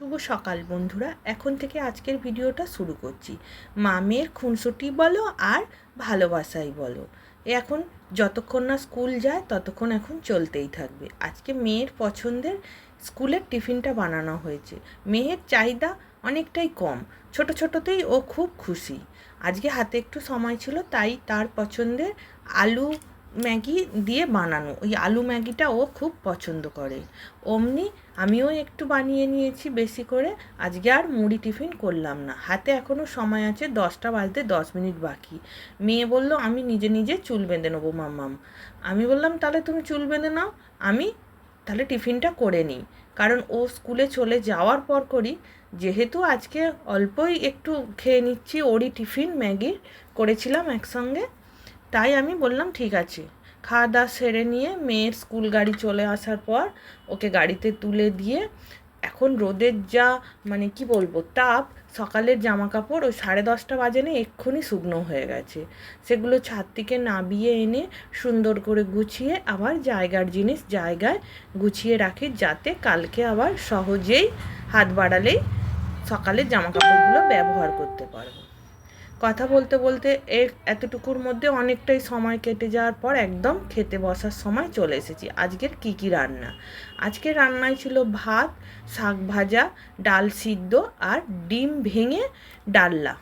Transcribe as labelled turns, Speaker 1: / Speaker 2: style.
Speaker 1: শুভ সকাল বন্ধুরা। এখন থেকে আজকের ভিডিওটা শুরু করছি। মামের খুনসুটি বলো আর ভালোবাসাই বলো, এখন যতক্ষণ না স্কুল যায় ততক্ষণ এখন চলতেই থাকবে। আজকে মেয়ের পছন্দের স্কুলের টিফিনটা বানানো হয়েছে। মেয়ের চাহিদা অনেকটাই কম, ছোট ছোটোতেই ও খুব খুশি। আজকে হাতে একটু সময় ছিল, তাই তার পছন্দের আলু ম্যাগি দিয়ে বানানো। ওই আলু ম্যাগিটা ও খুব পছন্দ করে। অমনি আমিও একটু বানিয়ে নিয়েছি বেশি করে। আজকে আর মুড়ি টিফিন করলাম না, হাতে এখনও সময় আছে, 10টা বাজতে 10 মিনিট বাকি। মেয়ে বলল আমি নিজে নিজে চুল বেঁধে নেবো মাম্মাম। আমি বললাম তাহলে তুমি চুল বেঁধে নাও, আমি তাহলে টিফিনটা করে নিই। কারণ ও স্কুলে চলে যাওয়ার পর করি, যেহেতু আজকে অল্পই একটু খেয়ে নিচ্ছি, ওরই টিফিন ম্যাগি করেছিলাম একসঙ্গে, তাই আমি বললাম ঠিক আছে। খাওয়া দাওয়া সেরে নিয়ে মেয়ের স্কুল গাড়ি চলে আসার পর ওকে গাড়িতে তুলে দিয়ে, এখন রোদের যা মানে কি বলবো তাপ, সকালের জামা কাপড় ওই 10:30 বাজে না এক্ষুনি শুকনো হয়ে গেছে। সেগুলো ছাদ থেকে নামিয়ে এনে সুন্দর করে গুছিয়ে আবার জায়গার জিনিস জায়গায় গুছিয়ে রাখি, যাতে কালকে আবার সহজেই হাত বাড়ালেই সকালের জামা কাপড়গুলো ব্যবহার করতে পারবো। কথা বলতে বলতে এতটুকুর মধ্যে অনেকটাই সময় কেটে যাওয়ার পর একদম খেতে বসার সময় চলে এসেছি। আজকের কি রান্না? আজকের রান্নায় ছিল ভাত, শাক ভাজা, ডাল সিদ্ধ আর ডিম ভেঙে ডালনা।